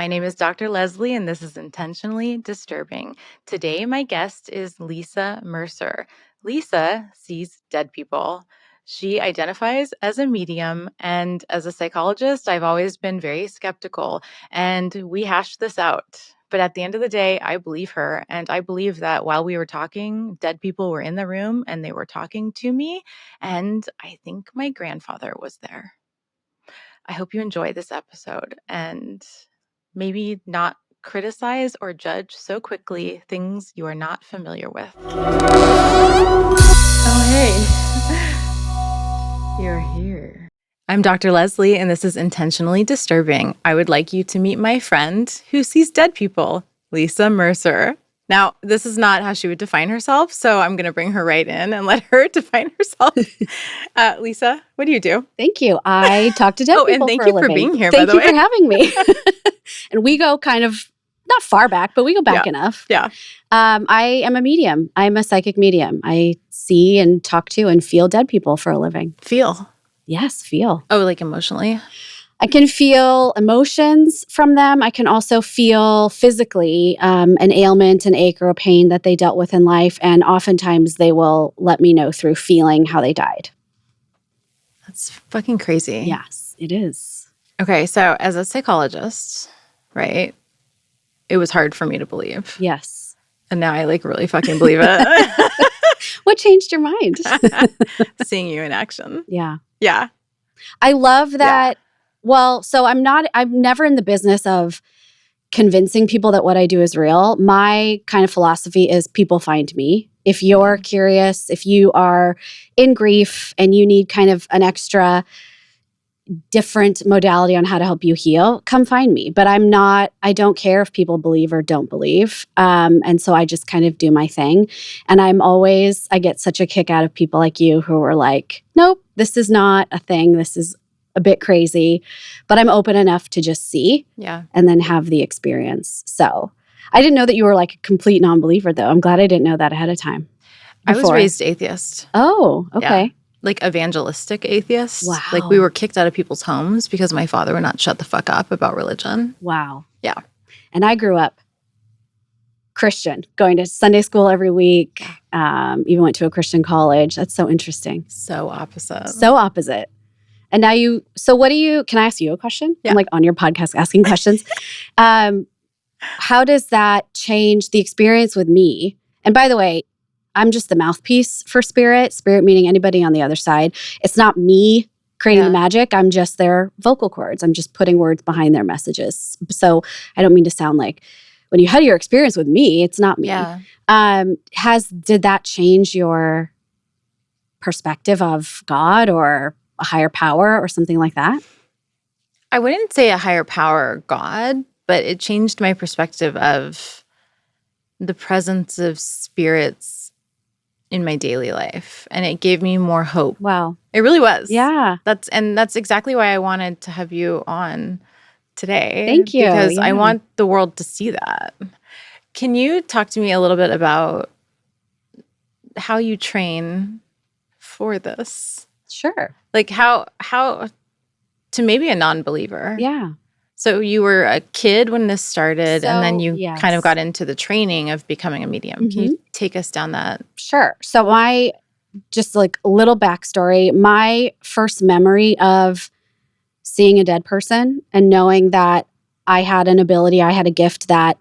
My name is Dr. Leslie, and this is Intentionally Disturbing. Today, my guest is Lisa Mercier. Lisa sees dead people. She identifies as a medium, and as a psychologist, I've always been very skeptical, and we hashed this out. But at the end of the day, I believe her, and I believe that while we were talking, dead people were in the room, and they were talking to me, and I think my grandfather was there. I hope you enjoy this episode and maybe not criticize or judge so quickly things you are not familiar with. Oh, hey. You're here. I'm Dr. Leslie, and this is Intentionally Disturbing. I would like you to meet my friend who sees dead people, Lisa Mercier. Now, this is not how she would define herself, so I'm going to bring her right in and let her define herself. Lisa, what do you do? Thank you. I talk to dead people and thank for a you for living. being here, by Thank the you way. for having me. And we go kind of, not far back, but we go back enough. Yeah. I am a medium. I'm a psychic medium. I see and talk to and feel dead people for a living. Feel? Yes, feel. Oh, like emotionally? I can feel emotions from them. I can also feel physically an ailment, an ache, or a pain that they dealt with in life. And oftentimes they will let me know through feeling how they died. That's fucking crazy. Yes, it is. Okay, so as a psychologist, right, it was hard for me to believe. Yes. And now I really fucking believe it. What changed your mind? Seeing you in action. Yeah. Yeah. I love that. Yeah. Well, so I'm never in the business of convincing people that what I do is real. My kind of philosophy is people find me. If you're curious, if you are in grief and you need kind of an extra different modality on how to help you heal, come find me. But I don't care if people believe or don't believe. And so I just kind of do my thing. And I get such a kick out of people like you who are like, nope, this is not a thing. This is a bit crazy, but I'm open enough to just see and then have the experience. So I didn't know that you were like a complete non-believer though. I'm glad I didn't know that ahead of time. I was raised atheist. Oh, okay. Yeah. Like evangelistic atheist. Wow. Like we were kicked out of people's homes because my father would not shut the fuck up about religion. Wow. Yeah. And I grew up Christian, going to Sunday school every week, even went to a Christian college. That's so interesting. So opposite. So opposite. And now can I ask you a question? Yeah. I'm like on your podcast asking questions. How does that change the experience with me? And by the way, I'm just the mouthpiece for spirit meaning anybody on the other side. It's not me creating the magic. I'm just their vocal cords. I'm just putting words behind their messages. So I don't mean to sound like when you had your experience with me, it's not me. Yeah. Did that change your perspective of God or a higher power or something like that? I wouldn't say a higher power or God, but it changed my perspective of the presence of spirits in my daily life. And it gave me more hope. Wow. It really was. Yeah. That's exactly why I wanted to have you on today. Thank you. Because I want the world to see that. Can you talk to me a little bit about how you train for this? Sure. Like how to maybe a non-believer. Yeah. So you were a kid when this started, and then you yes. kind of got into the training of becoming a medium. Mm-hmm. Can you take us down that? Sure. So just like a little backstory, my first memory of seeing a dead person and knowing that I had an ability, I had a gift that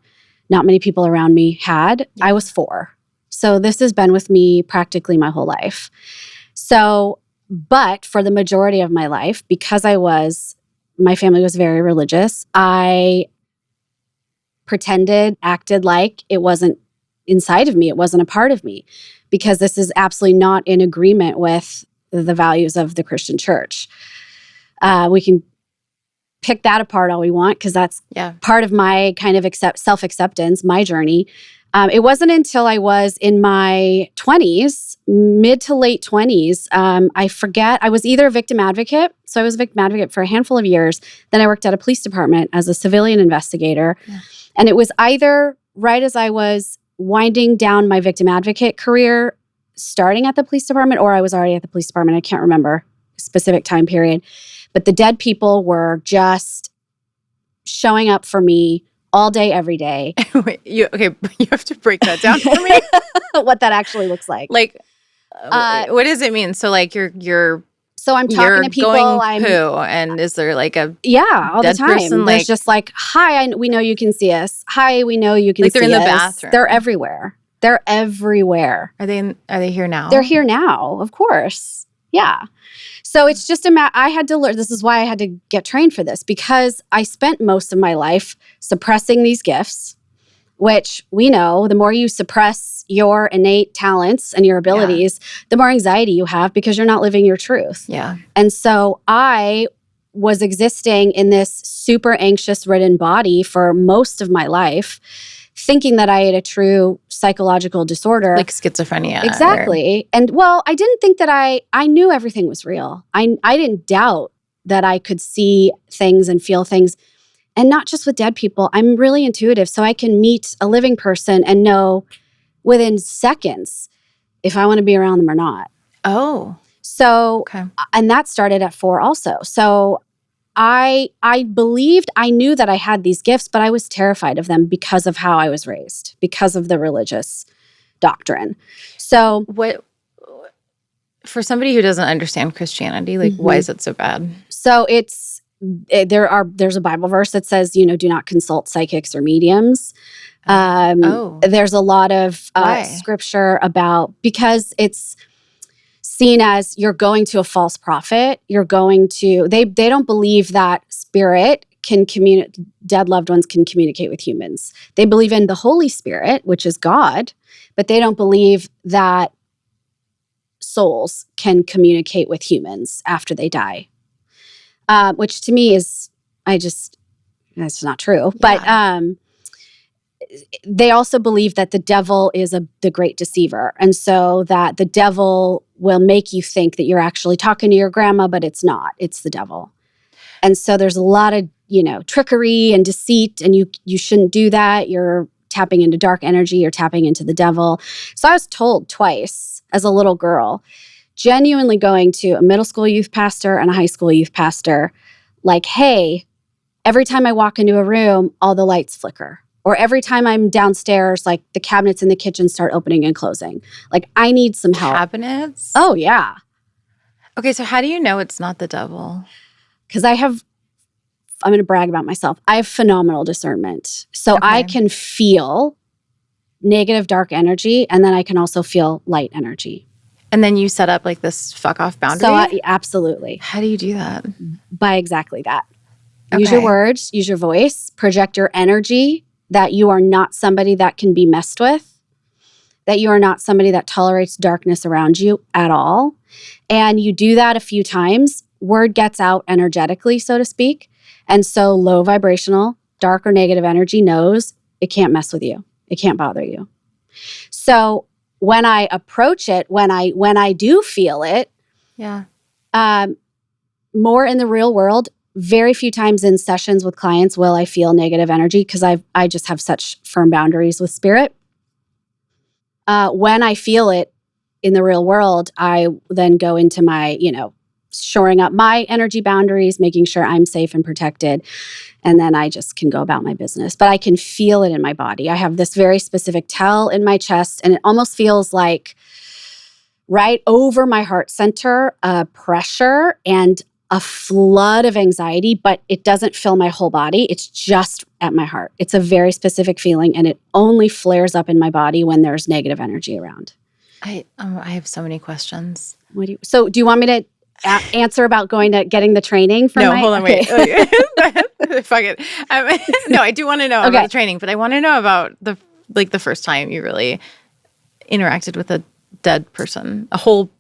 not many people around me had, I was 4. So this has been with me practically my whole life. So, but for the majority of my life, because my family was very religious, I acted like it wasn't inside of me. It wasn't a part of me, because this is absolutely not in agreement with the values of the Christian church. We can pick that apart all we want, because that's part of my kind of self-acceptance, my journey. It wasn't until I was in my 20s, mid to late 20s, I forget, I was either a victim advocate. So I was a victim advocate for a handful of years. Then I worked at a police department as a civilian investigator. Yeah. And it was either right as I was winding down my victim advocate career, starting at the police department, or I was already at the police department. I can't remember a specific time period. But the dead people were just showing up for me all day, every day. Wait, you have to break that down for me. What that actually looks like. Like, what does it mean? So like you're So I'm talking to people. Going who? And is there like a all the time? Person, There's just like, hi, we know you can see us. Hi, we know you can see us. Like they're in the bathroom. They're everywhere. They're everywhere. Are they here now? They're here now, of course. Yeah. So it's just I had to learn. This is why I had to get trained for this, because I spent most of my life suppressing these gifts, which we know the more you suppress your innate talents and your abilities, the more anxiety you have because you're not living your truth. Yeah. And so I was existing in this super anxious ridden body for most of my life, thinking that I had a true psychological disorder. Like schizophrenia. Exactly. And well, I didn't think that I knew everything was real. I didn't doubt that I could see things and feel things. And not just with dead people. I'm really intuitive. So I can meet a living person and know within seconds if I want to be around them or not. Oh. So, and that started at 4 also. So I believed, I knew that I had these gifts, but I was terrified of them because of how I was raised, because of the religious doctrine. So what, for somebody who doesn't understand Christianity, like why is it so bad? So there's a Bible verse that says, do not consult psychics or mediums. There's a lot of scripture about, because it's seen as you're going to a false prophet. You're going to, they don't believe that spirit can dead loved ones can communicate with humans. They believe in the Holy Spirit, which is God, but they don't believe that souls can communicate with humans after they die. Which to me is, that's not true. Yeah. But they also believe that the devil is the great deceiver. And so that the devil will make you think that you're actually talking to your grandma, but it's not. It's the devil. And so there's a lot of, trickery and deceit, and you shouldn't do that. You're tapping into dark energy. You're tapping into the devil. So I was told twice as a little girl, genuinely going to a middle school youth pastor and a high school youth pastor, like, hey, every time I walk into a room, all the lights flicker. Or every time I'm downstairs, like the cabinets in the kitchen start opening and closing. Like, I need some help. Cabinets? Oh, yeah. Okay, so how do you know it's not the devil? Because I'm going to brag about myself. I have phenomenal discernment. So I can feel negative, dark energy, and then I can also feel light energy. And then you set up like this fuck off boundary? So absolutely. How do you do that? By exactly that. Use your words, use your voice, project your energy, that you are not somebody that can be messed with, that you are not somebody that tolerates darkness around you at all. And you do that a few times, word gets out energetically, so to speak. And so low vibrational, dark or negative energy knows it can't mess with you. It can't bother you. So when I approach it, when I do feel it, more in the real world, very few times in sessions with clients will I feel negative energy because I just have such firm boundaries with spirit. When I feel it in the real world, I then go into my, shoring up my energy boundaries, making sure I'm safe and protected. And then I just can go about my business. But I can feel it in my body. I have this very specific tell in my chest, and it almost feels like right over my heart center, pressure and a flood of anxiety, but it doesn't fill my whole body. It's just at my heart. It's a very specific feeling, and it only flares up in my body when there's negative energy around. I have so many questions. So do you want me to answer about getting the training for hold on, wait. Fuck it. No, I do want to know about the training, but I want to know about the first time you really interacted with a dead person, a whole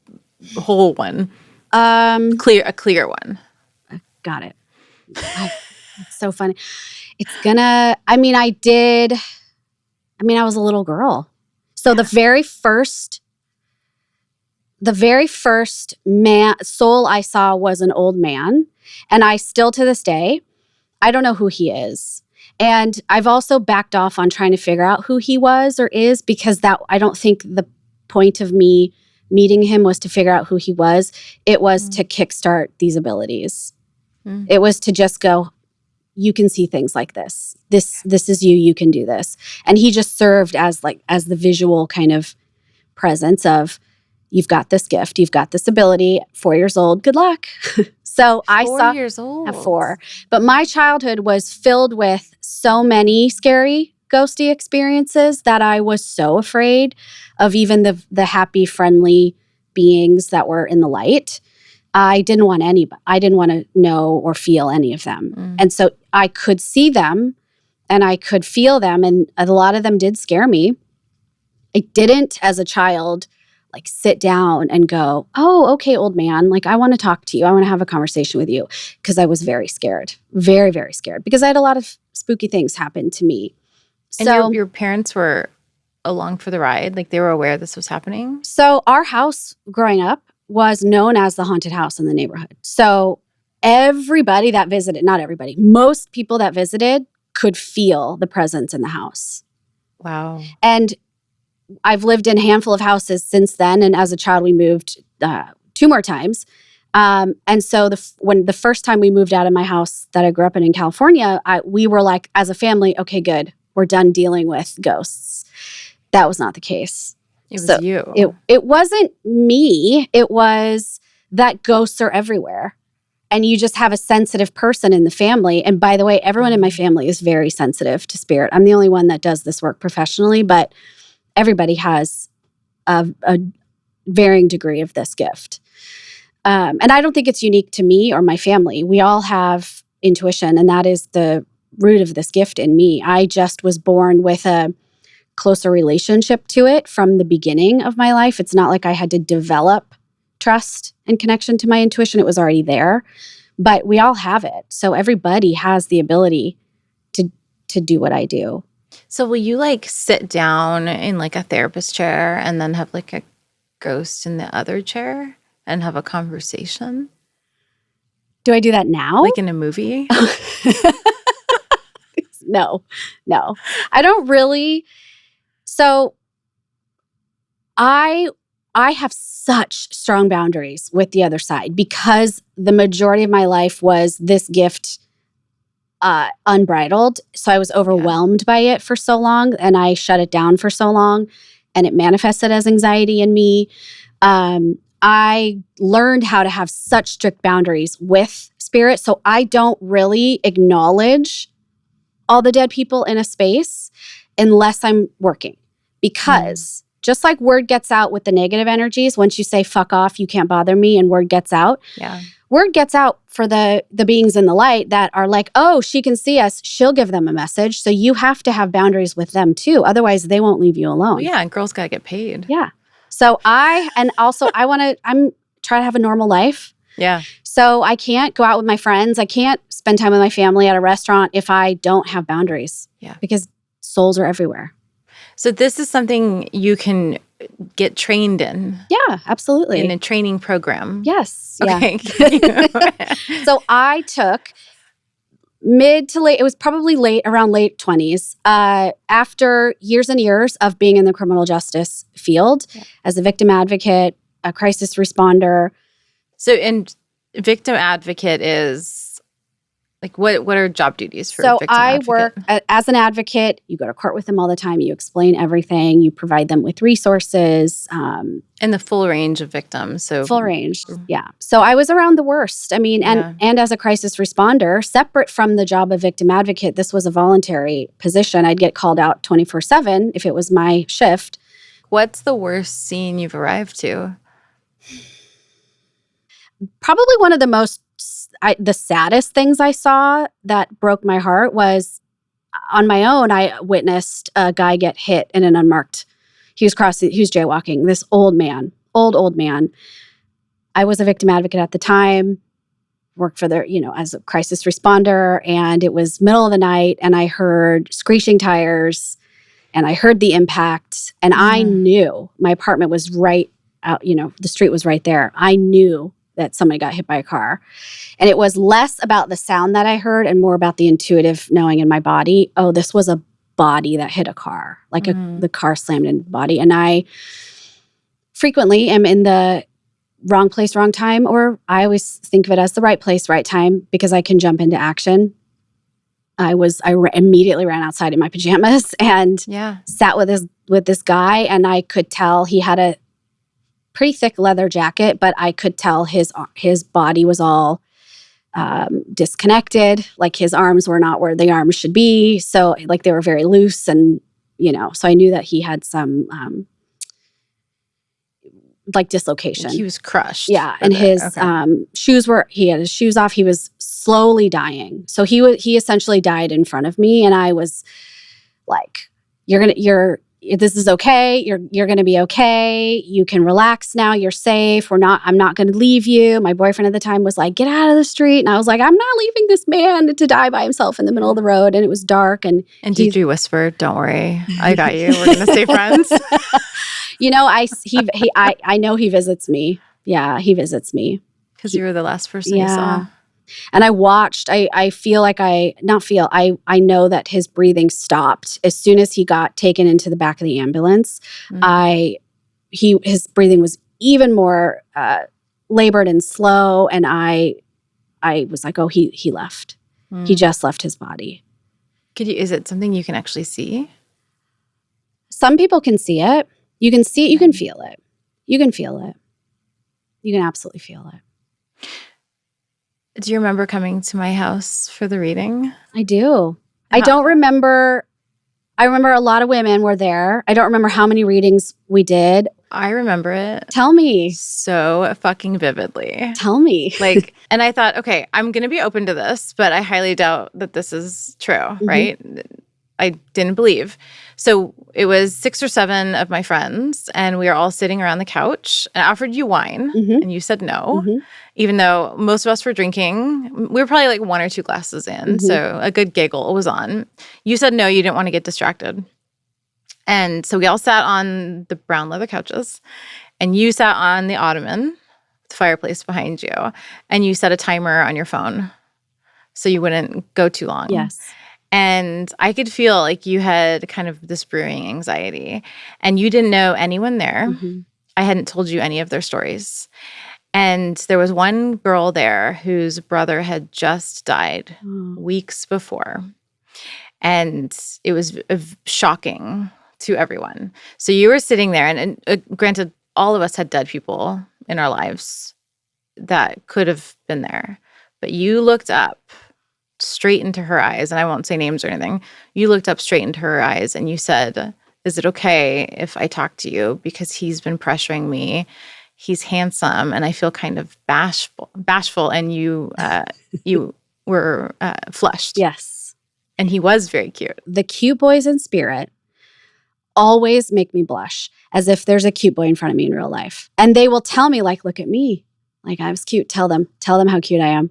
one. A clear one. Got it. It's so funny. I was a little girl. So the very first soul I saw was an old man. And I still to this day, I don't know who he is. And I've also backed off on trying to figure out who he was or is, because I don't think the point of me meeting him was to figure out who he was. It was to kickstart these abilities. It was to just go, you can see things like this. This is you can do this. And he just served as the visual kind of presence of, you've got this gift, you've got this ability, 4 years old, good luck. So I saw 4 years old. at 4. But my childhood was filled with so many scary, ghosty experiences that I was so afraid of even the happy, friendly beings that were in the light. I didn't want to know or feel any of them. Mm. And so I could see them and I could feel them, and a lot of them did scare me. I didn't, as a child, like sit down and go, oh, okay, old man, like I want to talk to you. I want to have a conversation with you, because I was very scared, very, very scared, because I had a lot of spooky things happen to me. And So your parents were along for the ride? Like they were aware this was happening? So our house growing up was known as the haunted house in the neighborhood. So everybody that visited, not everybody, most people that visited could feel the presence in the house. Wow. And I've lived in a handful of houses since then. And as a child, we moved 2 more times. And so when the first time we moved out of my house that I grew up in California, we were like, as a family, okay, good. We're done dealing with ghosts. That was not the case. It was you. It wasn't me. It was that ghosts are everywhere. And you just have a sensitive person in the family. And by the way, everyone in my family is very sensitive to spirit. I'm the only one that does this work professionally, but everybody has a varying degree of this gift. And I don't think it's unique to me or my family. We all have intuition, and that is the root of this gift in me. I just was born with a closer relationship to it from the beginning of my life. It's not like I had to develop trust and connection to my intuition. It was already there, but we all have it. So everybody has the ability to do what I do. So will you like sit down in like a therapist chair and then have like a ghost in the other chair and have a conversation? Do I do that now? Like in a movie? No. I don't really. So I have such strong boundaries with the other side, because the majority of my life was this gift unbridled. So I was overwhelmed by it for so long, and I shut it down for so long, and it manifested as anxiety in me. I learned how to have such strict boundaries with spirit. So I don't really acknowledge all the dead people in a space unless I'm working, because just like word gets out with the negative energies, once you say fuck off, you can't bother me, and word gets out. Yeah. Word gets out for the beings in the light that are like, oh, she can see us. She'll give them a message. So you have to have boundaries with them too. Otherwise, they won't leave you alone. Well, yeah, and girls got to get paid. Yeah. So I'm trying to have a normal life. Yeah. So I can't go out with my friends. I can't spend time with my family at a restaurant if I don't have boundaries. Yeah. Because souls are everywhere. So this is something you can get trained in. Yeah, absolutely. In a training program. Yes. Okay. Yeah. So I took mid to late, it was probably around late 20s, after years and years of being in the criminal justice field as a victim advocate, a crisis responder. So, and victim advocate is like, what are job duties for So victim I advocate? work as an advocate. You go to court with them all the time. You explain everything. You provide them with resources. And the full range of victims. So full range. Yeah. So I was around the worst. I mean, and as a crisis responder, separate from the job of victim advocate, this was a voluntary position. I'd get called out 24/7 if it was my shift. What's the worst scene you've arrived to? Probably one of the saddest things I saw that broke my heart was on my own. I witnessed a guy get hit in an unmarked. He was jaywalking. This old man. I was a victim advocate at the time, worked for as a crisis responder, and it was middle of the night, and I heard screeching tires, and I heard the impact, and I knew my apartment was right out. The street was right there. I knew that somebody got hit by a car. And it was less about the sound that I heard and more about the intuitive knowing in my body, oh, this was a body that hit a car, like the car slammed into the body. And I frequently am in the wrong place, wrong time, or I always think of it as the right place, right time, because I can jump into action. immediately ran outside in my pajamas and sat with this guy, and I could tell he had a pretty thick leather jacket, but I could tell his body was all disconnected. Like his arms were not where the arms should be. So like they were very loose, and so I knew that he had some like dislocation. He was crushed. Yeah, and his he had his shoes off. He was slowly dying. So he essentially died in front of me, and I was like, this is okay. You're going to be okay. You can relax now. You're safe. I'm not going to leave you. My boyfriend at the time was like, get out of the street. And I was like, I'm not leaving this man to die by himself in the middle of the road. And it was dark. And did you whisper, don't worry, I got you. We're going to stay friends. I know he visits me. Yeah, he visits me. Because you were the last person you saw. And I watched, I feel like I know that his breathing stopped as soon as he got taken into the back of the ambulance. His breathing was even more labored and slow. And I was like, oh, he left. He just left his body. Is it something you can actually see? Some people can see it. You can see it. You can feel it. You can feel it. You can absolutely feel it. Do you remember coming to my house for the reading? I do. I don't remember. I remember a lot of women were there. I don't remember how many readings we did. I remember it. Tell me. So fucking vividly. Tell me. And I thought, okay, I'm going to be open to this, but I highly doubt that this is true, right? I didn't believe. So it was 6 or 7 of my friends, and we were all sitting around the couch. And I offered you wine, and you said no, even though most of us were drinking. We were probably like 1 or 2 glasses in, so a good giggle was on. You said no, you didn't want to get distracted. And so we all sat on the brown leather couches, and you sat on the ottoman, the fireplace behind you, and you set a timer on your phone so you wouldn't go too long. Yes. And I could feel like you had kind of this brewing anxiety, and you didn't know anyone there. I hadn't told you any of their stories. And there was one girl there whose brother had just died weeks before. And it was shocking to everyone. So you were sitting there, and granted, all of us had dead people in our lives that could have been there. But you looked up straight into her eyes, and I won't say names or anything. You looked up straight into her eyes, and you said, is it okay if I talk to you? Because he's been pressuring me. He's handsome, and I feel kind of bashful. And you were flushed. Yes. And he was very cute. The cute boys in spirit always make me blush, as if there's a cute boy in front of me in real life. And they will tell me, like, look at me. Like, I was cute. Tell them how cute I am.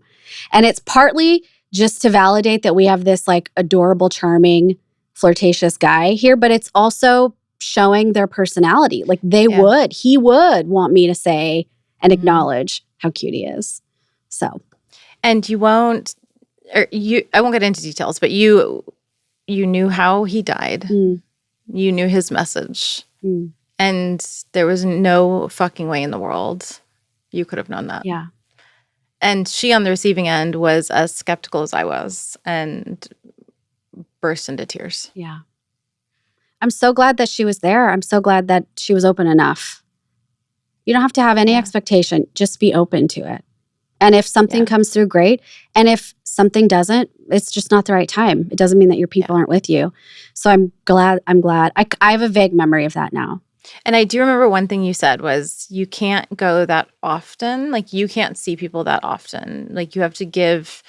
And it's partly just to validate that we have this like adorable, charming, flirtatious guy here, but it's also showing their personality. Like he would want me to say and acknowledge how cute he is. So. And I won't get into details, but you knew how he died. You knew his message. And there was no fucking way in the world you could have known that. Yeah. And she on the receiving end was as skeptical as I was and burst into tears. Yeah. I'm so glad that she was there. I'm so glad that she was open enough. You don't have to have any expectation. Just be open to it. And if something comes through, great. And if something doesn't, it's just not the right time. It doesn't mean that your people aren't with you. So I'm glad. I have a vague memory of that now. And I do remember one thing you said was you can't go that often. Like you can't see people that often. Like you have to give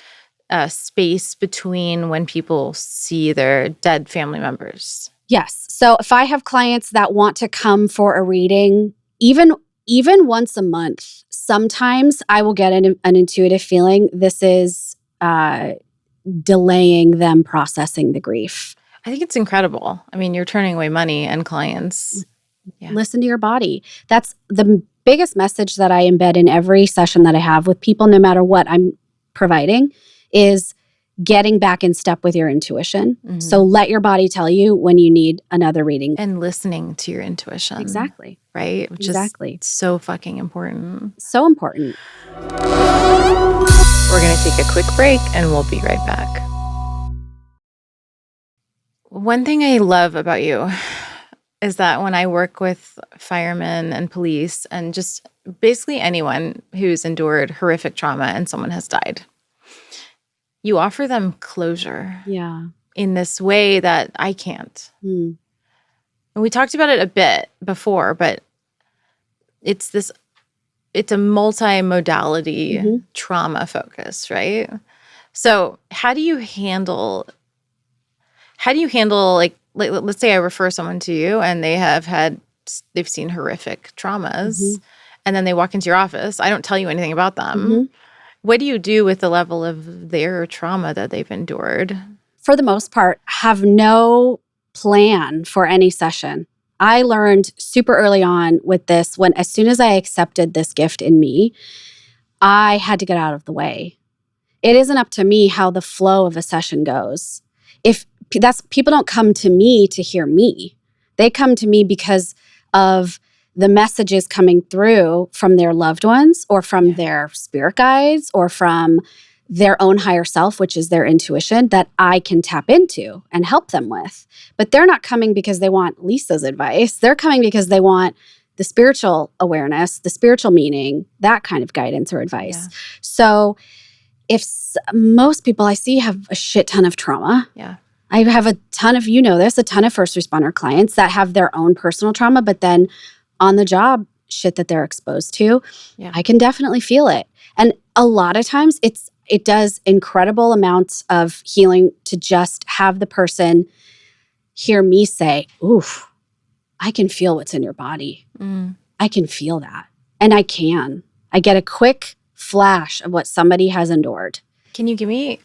space between when people see their dead family members. Yes. So if I have clients that want to come for a reading, even once a month, sometimes I will get an intuitive feeling this is delaying them processing the grief. I think it's incredible. I mean, you're turning away money and clients. Yeah. Listen to your body. That's the biggest message that I embed in every session that I have with people, no matter what I'm providing, is getting back in step with your intuition. So let your body tell you when you need another reading. And listening to your intuition. Exactly. Right? Which is so fucking important. So important. We're going to take a quick break and we'll be right back. One thing I love about you is that when I work with firemen and police and just basically anyone who's endured horrific trauma and someone has died, you offer them closure Yeah. in this way that I can't. Mm. And we talked about it a bit before, but it's a multi-modality trauma focus, right? So how do you handle like let's say I refer someone to you and they've seen horrific traumas and then they walk into your office. I don't tell you anything about them. What do you do with the level of their trauma that they've endured? For the most part, have no plan for any session. I learned super early on with this as soon as I accepted this gift in me, I had to get out of the way. It isn't up to me how the flow of a session goes. People don't come to me to hear me. They come to me because of the messages coming through from their loved ones or from their spirit guides or from their own higher self, which is their intuition, that I can tap into and help them with. But they're not coming because they want Lisa's advice. They're coming because they want the spiritual awareness, the spiritual meaning, that kind of guidance or advice. Yeah. So most people I see have a shit ton of trauma. Yeah. I have a ton of first responder clients that have their own personal trauma, but then on the job shit that they're exposed to, I can definitely feel it. And a lot of times it does incredible amounts of healing to just have the person hear me say, oof, I can feel what's in your body. I can feel that. And I get a quick flash of what somebody has endured. Can you give me,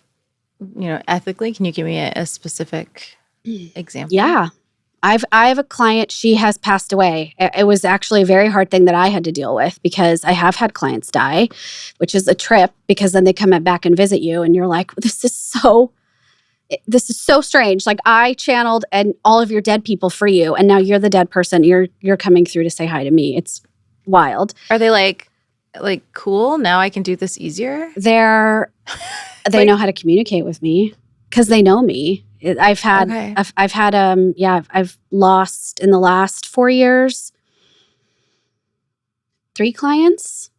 ethically, can you give me a specific example? Yeah. I have a client, she has passed away. It was actually a very hard thing that I had to deal with because I have had clients die, which is a trip because then they come back and visit you and you're like, this is so strange. Like I channeled and all of your dead people for you and now you're the dead person. You're coming through to say hi to me. It's wild. Are they like cool? Now I can do this easier? They know how to communicate with me because they know me. I've lost in the last 4 years, 3 clients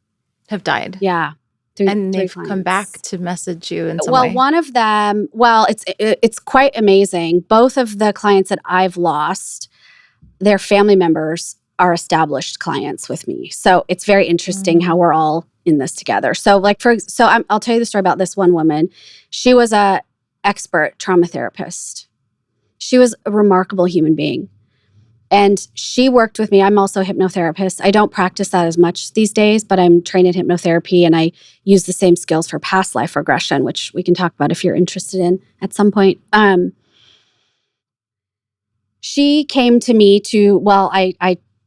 have died. Yeah. And they've come back to message you in some way. Well, one of them, it's quite amazing. Both of the clients that I've lost, their family members are established clients with me. So it's very interesting how we're all in this together. So I'll tell you the story about this one woman. She was a expert trauma therapist. She was a remarkable human being. And she worked with me. I'm also a hypnotherapist. I don't practice that as much these days, but I'm trained in hypnotherapy and I use the same skills for past life regression, which we can talk about if you're interested in at some point. She came to me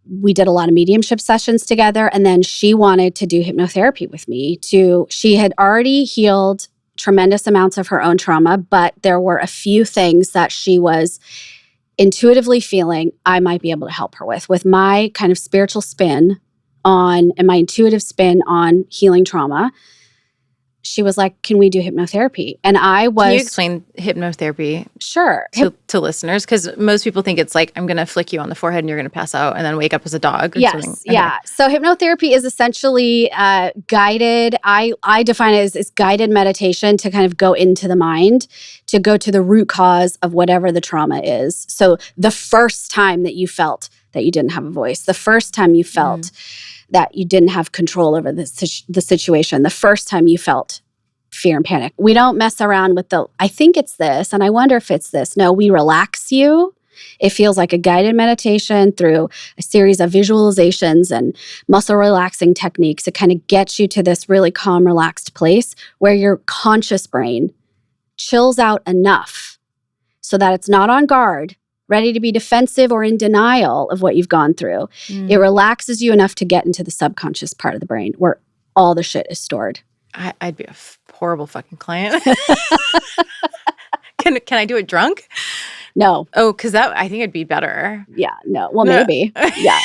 we did a lot of mediumship sessions together, and then she wanted to do hypnotherapy with me. She had already healed tremendous amounts of her own trauma, but there were a few things that she was intuitively feeling I might be able to help her with my kind of spiritual spin and my intuitive spin on healing trauma. She was like, can we do hypnotherapy? And Can you explain hypnotherapy? Sure. To listeners? Because most people think it's like, I'm going to flick you on the forehead and you're going to pass out and then wake up as a dog or something. Okay. Yeah. So hypnotherapy is essentially guided. I define it as guided meditation to kind of go into the mind, to go to the root cause of whatever the trauma is. So the first time that you felt that you didn't have a voice, the first time you felt that you didn't have control over the situation, the first time you felt fear and panic. We don't mess around with I think it's this, and I wonder if it's this. No, we relax you. It feels like a guided meditation through a series of visualizations and muscle relaxing techniques. It kind of gets you to this really calm, relaxed place where your conscious brain chills out enough so that it's not on guard, ready to be defensive or in denial of what you've gone through. It relaxes you enough to get into the subconscious part of the brain where all the shit is stored. I'd be a horrible fucking client. Can I do it drunk? No. Oh, because I think it'd be better. Yeah, no. Well, maybe. Yeah.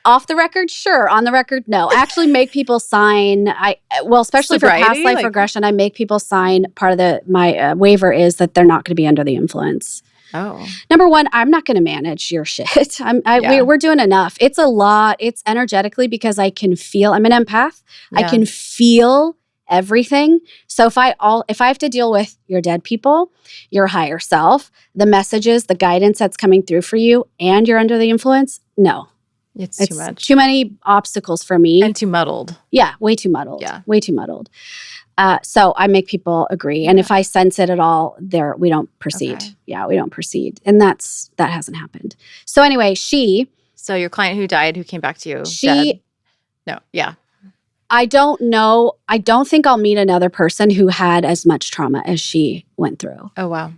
Off the record, sure. On the record, no. I actually make people sign. Especially for past Sobriety, life regression, I make people sign. Part of my waiver is that they're not going to be under the influence. Oh, Number one, I'm not going to manage your shit. We're doing enough. It's a lot. It's energetically because I can feel. I'm an empath. yeah. I can feel everything. So if I have to deal with your dead people, your higher self, the messages, the guidance that's coming through for you, and you're under the influence, no. It's too much. Too many obstacles for me. And too muddled. Yeah, way too muddled. Yeah. Way too muddled. So I make people agree. And if I sense it at all, we don't proceed. Okay. Yeah, we don't proceed. And that hasn't happened. So anyway, So your client who died, who came back to you, dead? No, yeah. I don't know. I don't think I'll meet another person who had as much trauma as she went through. Oh, wow.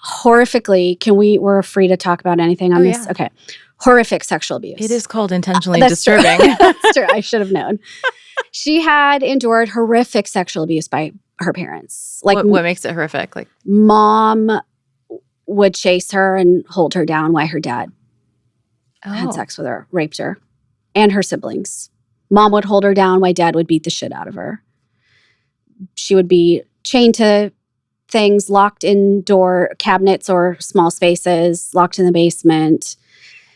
Horrifically, we're free to talk about anything on this? Yeah. Okay. Horrific sexual abuse. It is called intentionally disturbing. That's true. I should have known. She had endured horrific sexual abuse by her parents. What makes it horrific? Like, mom would chase her and hold her down while her dad had sex with her, raped her, and her siblings. Mom would hold her down while dad would beat the shit out of her. She would be chained to things, locked in door cabinets or small spaces, locked in the basement.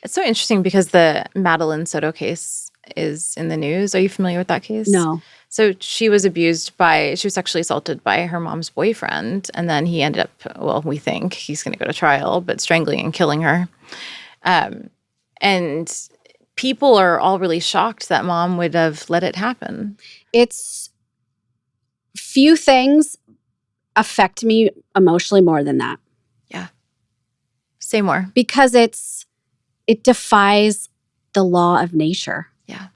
It's so interesting because the Madeline Soto case is in the news. Are you familiar with that case? No. So she was sexually assaulted by her mom's boyfriend. And then he ended up, we think he's going to go to trial, but strangling and killing her. And people are all really shocked that mom would have let it happen. It's few things affect me emotionally more than that. Yeah. Say more. Because it defies the law of nature. Yeah.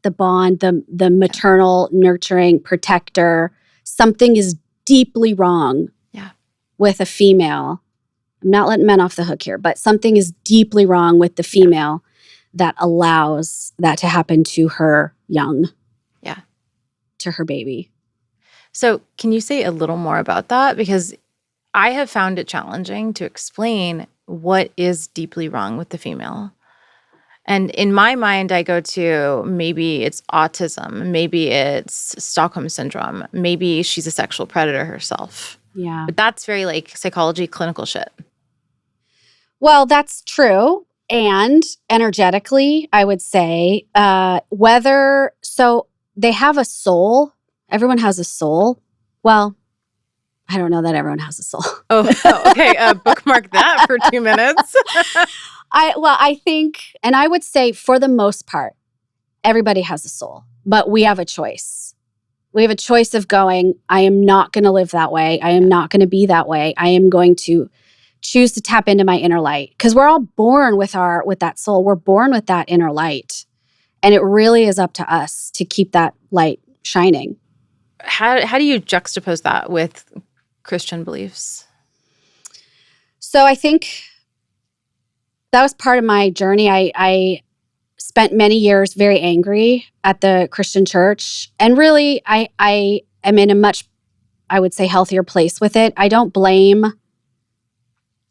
The bond, the maternal, nurturing, protector. Something is deeply wrong with a female. I'm not letting men off the hook here, but something is deeply wrong with the female that allows that to happen to her young. Yeah. To her baby. So can you say a little more about that? Because I have found it challenging to explain what is deeply wrong with the female. And in my mind, I go to maybe it's autism, maybe it's Stockholm syndrome, maybe she's a sexual predator herself. Yeah. But that's very like psychology, clinical shit. Well, that's true. And energetically, I would say so they have a soul. Everyone has a soul. Well, I don't know that everyone has a soul. Okay. Bookmark that for 2 minutes. I think, and I would say for the most part, everybody has a soul, but we have a choice. We have a choice of going, I am not going to live that way. I am not going to be that way. I am going to choose to tap into my inner light. Because we're all born with that soul. We're born with that inner light. And it really is up to us to keep that light shining. How do you juxtapose that with Christian beliefs? So I think that was part of my journey. I spent many years very angry at the Christian church. And really, I am in a much, I would say, healthier place with it. I don't blame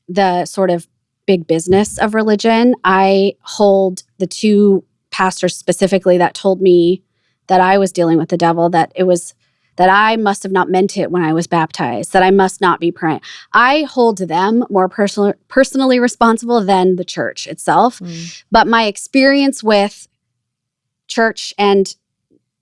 the sort of big business of religion. I hold the two pastors specifically that told me that I was dealing with the devil, that I must have not meant it when I was baptized, that I must not be praying. I hold them more personally responsible than the church itself. But my experience with church and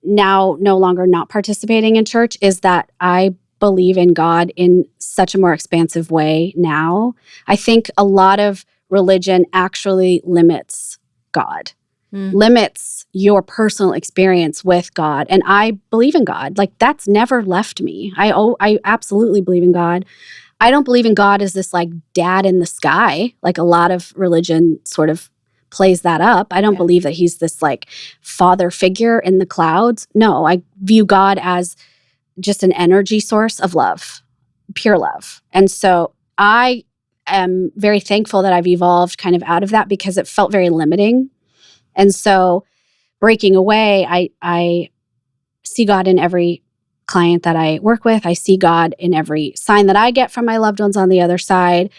now no longer not participating in church is that I believe in God in such a more expansive way now. I think a lot of religion actually limits God. Limits your personal experience with God. And I believe in God. Like, that's never left me. I absolutely believe in God. I don't believe in God as this like dad in the sky. Like a lot of religion sort of plays that up. I don't believe that he's this like father figure in the clouds. No, I view God as just an energy source of love, pure love. And so I am very thankful that I've evolved kind of out of that because it felt very limiting. And so breaking away, I see God in every client that I work with. I see God in every sign that I get from my loved ones on the other side.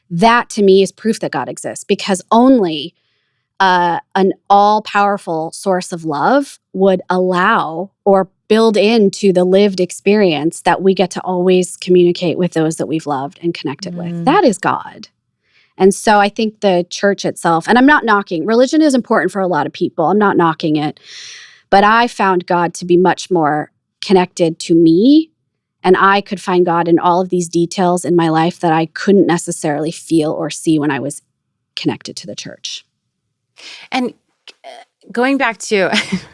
That to me is proof that God exists, because only an all-powerful source of love would allow or build into the lived experience that we get to always communicate with those that we've loved and connected with. That is God. And so I think the church itself, and I'm not knocking, religion is important for a lot of people. I'm not knocking it. But I found God to be much more connected to me. And I could find God in all of these details in my life that I couldn't necessarily feel or see when I was connected to the church. And going back to,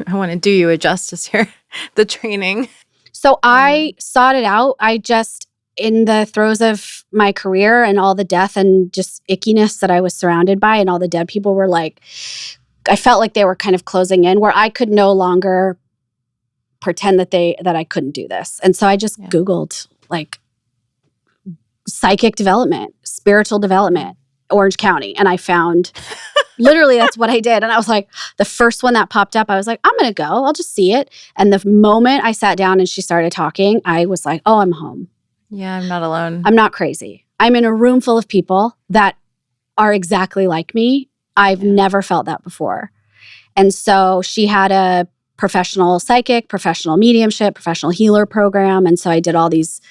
I want to do you a justice here, the training. So I sought it out. I just, in the throes of my career and all the death and just ickiness that I was surrounded by, and all the dead people were like, I felt like they were kind of closing in, where I could no longer pretend that I couldn't do this. And so I just Googled like psychic development, spiritual development, Orange County. And I found, literally that's what I did. And I was like, the first one that popped up, I was like, I'm going to go, I'll just see it. And the moment I sat down and she started talking, I was like, oh, I'm home. Yeah, I'm not alone. I'm not crazy. I'm in a room full of people that are exactly like me. I've never felt that before. And so she had a professional psychic, professional mediumship, professional healer program. And so I did all these,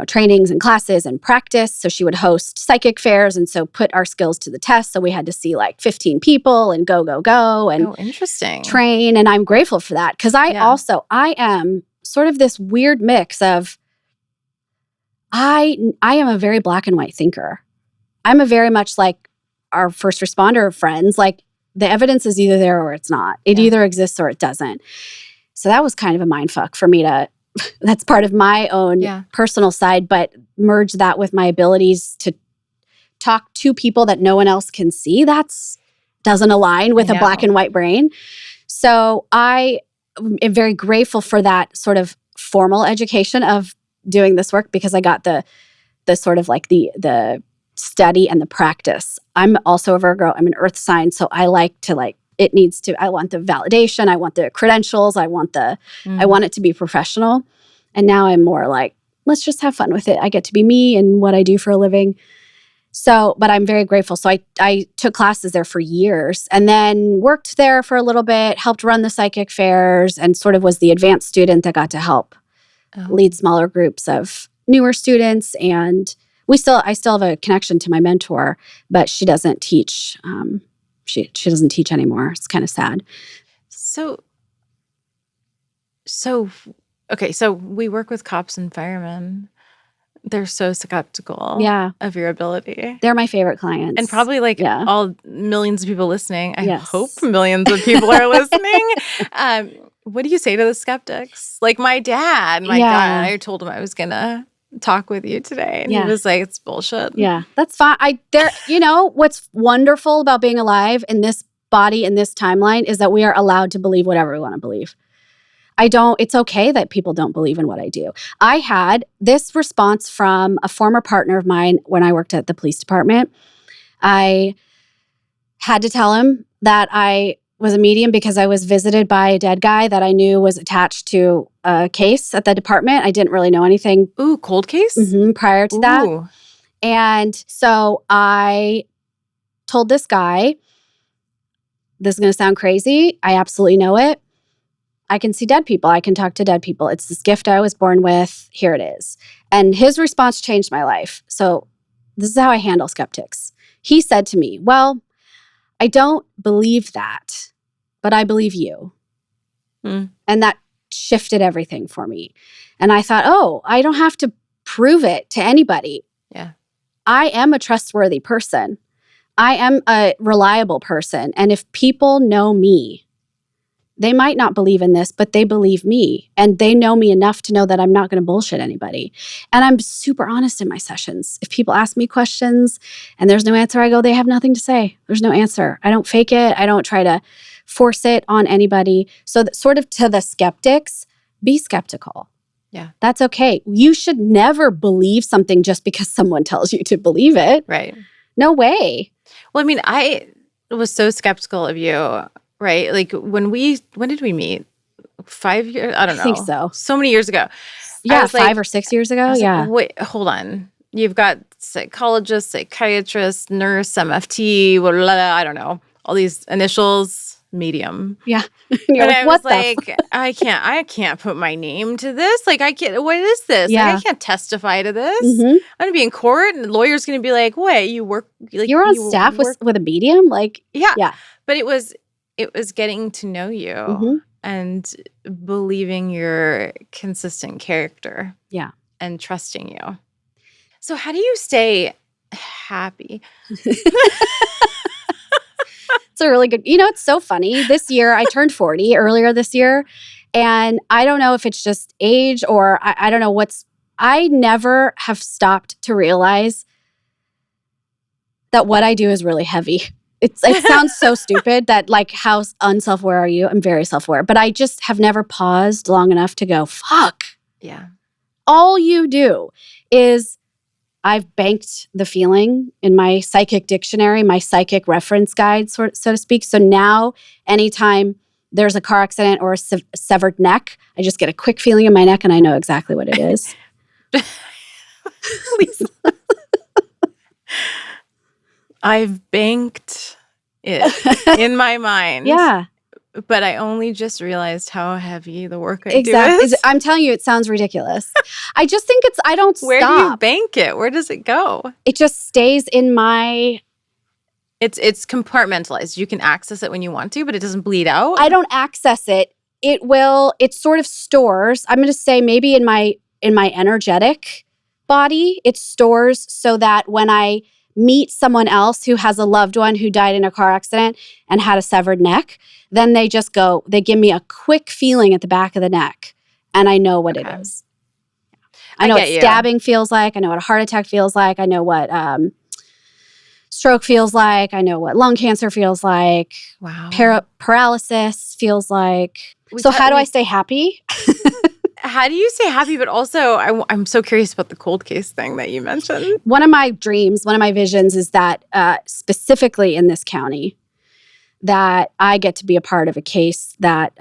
trainings and classes and practice. So she would host psychic fairs and so put our skills to the test. So we had to see like 15 people and go and interesting. Train. And I'm grateful for that because I am sort of this weird mix of, I am a very black and white thinker. I'm a very much like our first responder friends, like the evidence is either there or it's not. It either exists or it doesn't. So that was kind of a mind fuck for me that's part of my own personal side, but merge that with my abilities to talk to people that no one else can see. Doesn't align with a black and white brain. So I am very grateful for that sort of formal education of doing this work because I got the sort of like the study and the practice. I'm also a Virgo. I'm an earth sign. So I like to I want the validation. I want the credentials. I want it to be professional. And now I'm more like, let's just have fun with it. I get to be me and what I do for a living. So, but I'm very grateful. So I took classes there for years and then worked there for a little bit, helped run the psychic fairs and sort of was the advanced student that got to help lead smaller groups of newer students. And I still have a connection to my mentor, but she doesn't teach. She doesn't teach anymore. It's kind of sad. So we work with cops and firemen. They're so skeptical of your ability. They're my favorite clients. And probably all millions of people listening. I hope millions of people are listening. What do you say to the skeptics? Like my dad, I told him I was going to talk with you today. And he was like, it's bullshit. Yeah, that's fine. What's wonderful about being alive in this body, in this timeline, is that we are allowed to believe whatever we want to believe. It's okay that people don't believe in what I do. I had this response from a former partner of mine when I worked at the police department. I had to tell him that I was a medium because I was visited by a dead guy that I knew was attached to a case at the department. I didn't really know anything. Ooh, cold case? Prior to that. And so I told this guy, this is going to sound crazy. I absolutely know it. I can see dead people. I can talk to dead people. It's this gift I was born with. Here it is. And his response changed my life. So this is how I handle skeptics. He said to me, well, I don't believe that, but I believe you. And that shifted everything for me. And I thought, I don't have to prove it to anybody. Yeah. I am a trustworthy person. I am a reliable person. And if people know me, they might not believe in this, but they believe me. And they know me enough to know that I'm not going to bullshit anybody. And I'm super honest in my sessions. If people ask me questions and there's no answer, I go, they have nothing to say. There's no answer. I don't fake it. I don't try to force it on anybody. So that sort of to the skeptics, be skeptical. Yeah. That's okay. You should never believe something just because someone tells you to believe it. Right. No way. Well, I mean, I was so skeptical of you. Right? Like when did we meet? 5 years? I don't know. I think so. So many years ago. Yeah, 5 or 6 years ago. Yeah. Like, wait, hold on. You've got psychologist, psychiatrist, nurse, MFT, blah, blah, blah, I don't know. all these initials, medium. Yeah. And you're And like, I what was like, I can't put my name to this. Like, what is this? Yeah. Like, I can't testify to this. Mhm. I'm going to be in court and the lawyer's going to be like, wait, you work, like, You're on staff with a medium? Like, yeah. yeah. But it was getting to know you Mhm. and believing your consistent character. Yeah. And trusting you. So how do you stay happy? It's a really good, it's so funny. This year, I turned 40 earlier this year. And I don't know if it's just age or I don't know I never have stopped to realize that what I do is really heavy. It sounds so stupid that like, how unself-aware are you? I'm very self-aware, but I just have never paused long enough to go, fuck. Yeah. All you do is I've banked the feeling in my psychic dictionary, my psychic reference guide, so to speak. So now anytime there's a car accident or a severed neck, I just get a quick feeling in my neck and I know exactly what it is. I've banked it in my mind. Yeah. But I only just realized how heavy the work I do is. I'm telling you, it sounds ridiculous. I just think I don't stop. Where do you bank it? Where does it go? It just stays in my... It's compartmentalized. You can access it when you want to, but it doesn't bleed out. I don't access it. It sort of stores, I'm going to say maybe in my energetic body, it stores so that when I meet someone else who has a loved one who died in a car accident and had a severed neck, then they give me a quick feeling at the back of the neck and I know what it is. I know what stabbing feels like. I know what a heart attack feels like. I know what stroke feels like. I know what lung cancer feels like. Wow. Paralysis feels like. So how do I stay happy? How do you stay happy? But also, I'm so curious about the cold case thing that you mentioned. One of my dreams, one of my visions is that specifically in this county, that I get to be a part of a case that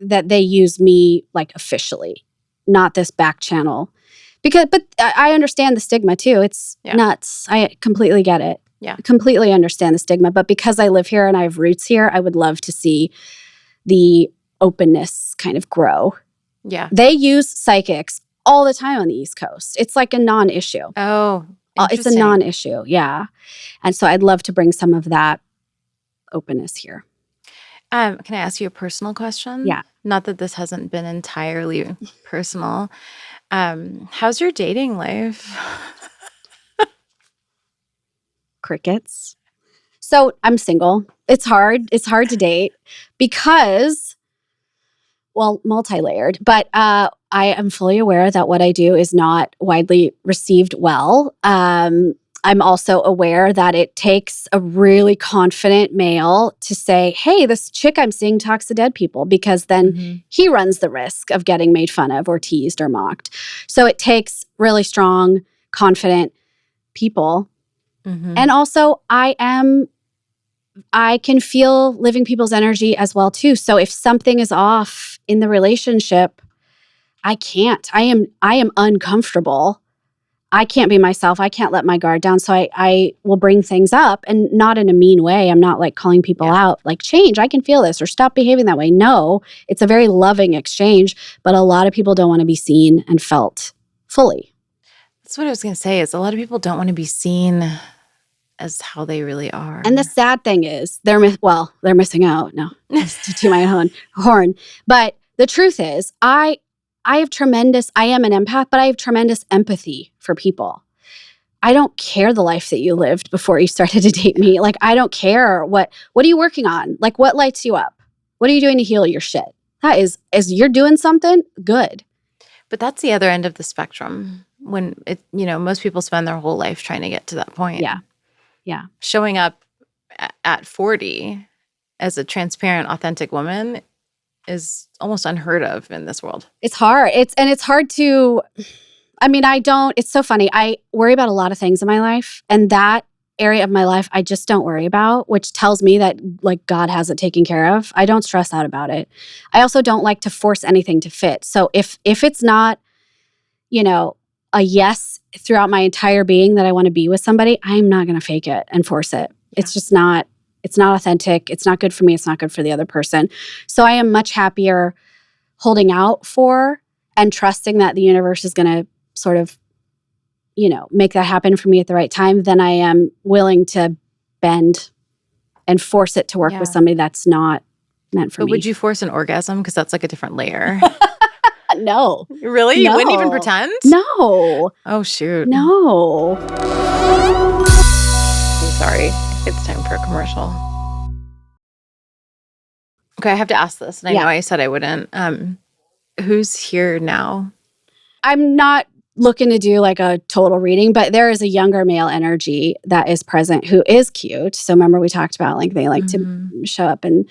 that they use me like officially, not this back channel. But I understand the stigma too. It's nuts. I completely get it. Yeah. I completely understand the stigma. But because I live here and I have roots here, I would love to see the openness kind of grow. Yeah. They use psychics all the time on the East Coast. It's like a non-issue. Oh, it's a non-issue. Yeah. And so I'd love to bring some of that openness here. Can I ask you a personal question? Yeah. Not that this hasn't been entirely personal. How's your dating life? Crickets. So I'm single. It's hard. It's hard to date because, well, multi-layered, but I am fully aware that what I do is not widely received well. I'm also aware that it takes a really confident male to say, hey, this chick I'm seeing talks to dead people, because then he runs the risk of getting made fun of or teased or mocked. So it takes really strong, confident people. And also I can feel living people's energy as well too. So if something is off in the relationship, I can't. I am uncomfortable. I can't be myself. I can't let my guard down. So I will bring things up, and not in a mean way. I'm not like calling people out, like, change, I can feel this, or stop behaving that way. No, it's a very loving exchange, but a lot of people don't want to be seen and felt fully. That's what I was going to say, is a lot of people don't want to be seen as how they really are. And the sad thing is they're missing out. No, to my own horn. But the truth is I am an empath, but I have tremendous empathy for people. I don't care the life that you lived before you started to date me. Like, I don't care what are you working on? Like, what lights you up? What are you doing to heal your shit? That is you're doing something good. But that's the other end of the spectrum, when most people spend their whole life trying to get to that point. Yeah. Yeah. Showing up at 40 as a transparent, authentic woman is almost unheard of in this world. It's hard. It's hard to, it's so funny. I worry about a lot of things in my life, and that area of my life I just don't worry about, which tells me that like God has it taken care of. I don't stress out about it. I also don't like to force anything to fit. So if it's not, a yes throughout my entire being that I want to be with somebody, I'm not going to fake it and force it. It's just not, it's not authentic. It's not good for me. It's not good for the other person. So I am much happier holding out for and trusting that the universe is going to sort of, make that happen for me at the right time than I am willing to bend and force it to work with somebody that's not meant for me. But would you force an orgasm? Because that's like a different layer. No. Really? You wouldn't even pretend? No. Oh, shoot. No. I'm sorry. It's time for a commercial. Okay, I have to ask this. And I know I said I wouldn't. Who's here now? I'm not looking to do like a total reading, but there is a younger male energy that is present who is cute. So remember we talked about like they like to show up and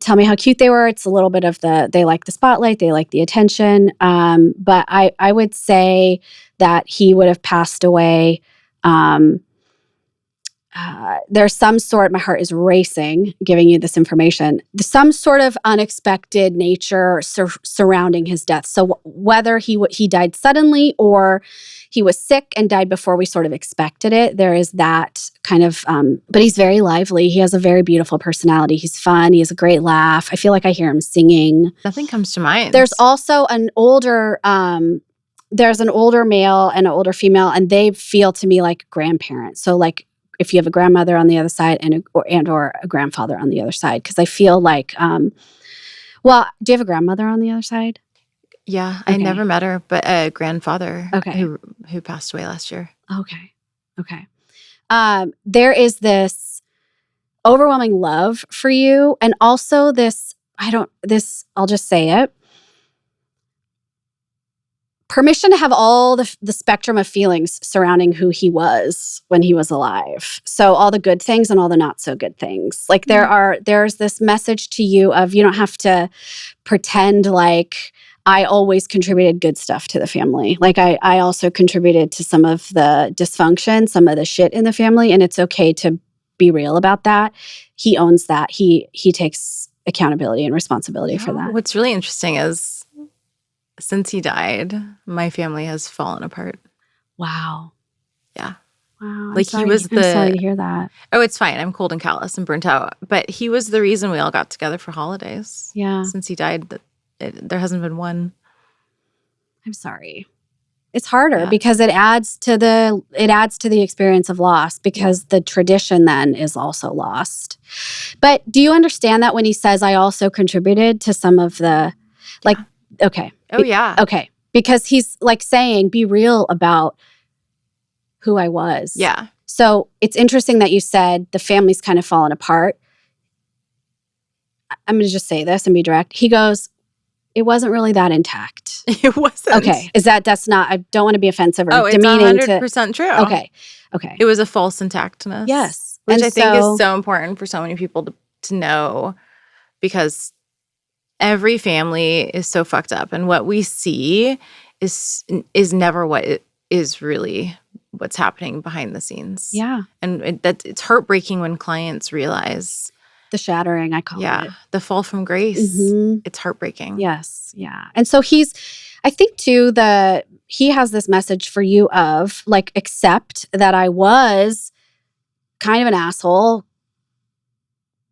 tell me how cute they were. It's a little bit of they like the spotlight, they like the attention. But I would say that he would have passed away. There's some sort, my heart is racing giving you this information, some sort of unexpected nature surrounding his death. So whether he died suddenly or he was sick and died before we sort of expected it, there is that kind of, but he's very lively. He has a very beautiful personality. He's fun. He has a great laugh. I feel like I hear him singing. Nothing comes to mind. There's also there's an older male and an older female, and they feel to me like grandparents. So like, if you have a grandmother on the other side and or a grandfather on the other side, because I feel like, do you have a grandmother on the other side? Yeah, okay. I never met her, but a grandfather who passed away last year. Okay. There is this overwhelming love for you, and also I'll just say it. Permission to have all the spectrum of feelings surrounding who he was when he was alive. So all the good things and all the not so good things. Like there's this message to you of you don't have to pretend like I always contributed good stuff to the family. Like I also contributed to some of the dysfunction, some of the shit in the family, and it's okay to be real about that. He owns that. He takes accountability and responsibility for that. What's really interesting is since he died, my family has fallen apart. Wow. Yeah. Wow. Like I'm sorry to hear that. Oh, it's fine. I'm cold and callous and burnt out. But he was the reason we all got together for holidays. Yeah. Since he died, there hasn't been one. I'm sorry. It's harder because it adds to the experience of loss because the tradition then is also lost. But do you understand that when he says I also contributed to some of the okay. Oh, yeah. Okay. Because he's like saying, be real about who I was. Yeah. So it's interesting that you said the family's kind of fallen apart. I'm going to just say this and be direct. He goes, it wasn't really that intact. It wasn't. Okay. That's not, I don't want to be offensive or demeaning. It's 100% true. Okay. It was a false intactness. Yes. Which I think is so important for so many people to know because every family is so fucked up, and what we see is never what is really what's happening behind the scenes. Yeah, and it's heartbreaking when clients realize the shattering. I call it the fall from grace. Mm-hmm. It's heartbreaking. Yes, yeah, and so I think too he has this message for you of like accept that I was kind of an asshole.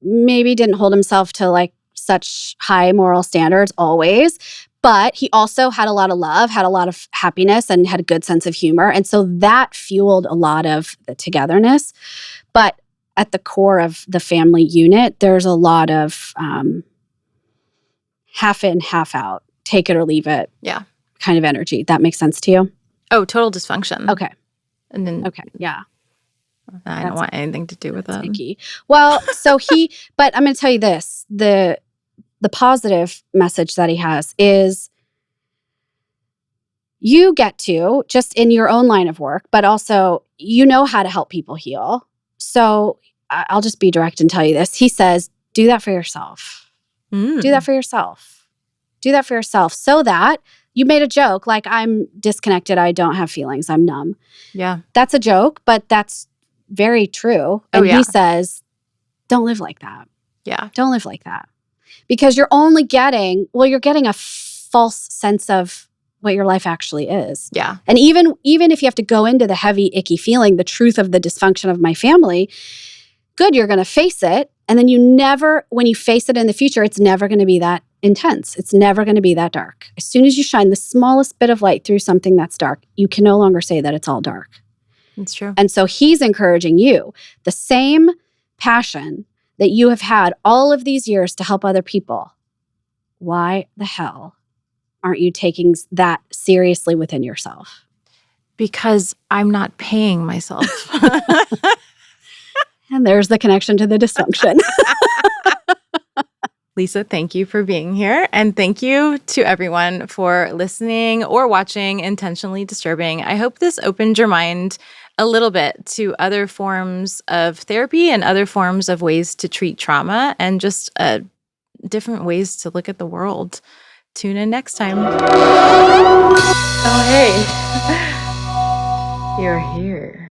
Maybe didn't hold himself to like such high moral standards always, but he also had a lot of love, had a lot of happiness, and had a good sense of humor. And so that fueled a lot of the togetherness. But at the core of the family unit, there's a lot of half in, half out, take it or leave it kind of energy. That makes sense to you? Oh, total dysfunction. Okay. And then yeah. I don't want anything to do with it. Icky. Well, so but I'm going to tell you this, the positive message that he has is you get to, just in your own line of work, but also you know how to help people heal. So I'll just be direct and tell you this. He says, do that for yourself. Do that for yourself. Do that for yourself so that you made a joke like I'm disconnected. I don't have feelings. I'm numb. Yeah. That's a joke, but that's very true. And he says, don't live like that. Yeah. Don't live like that. Because you're getting a false sense of what your life actually is. Yeah. And even if you have to go into the heavy, icky feeling, the truth of the dysfunction of my family, good, you're going to face it. And then when you face it in the future, it's never going to be that intense. It's never going to be that dark. As soon as you shine the smallest bit of light through something that's dark, you can no longer say that it's all dark. It's true. And so he's encouraging you, the same passion that you have had all of these years to help other people. Why the hell aren't you taking that seriously within yourself? Because I'm not paying myself. And there's the connection to the dysfunction. Lisa, thank you for being here. And thank you to everyone for listening or watching Intentionally Disturbing. I hope this opened your mind a little bit to other forms of therapy and other forms of ways to treat trauma and just different ways to look at the world. Tune in next time. Oh, hey. You're here.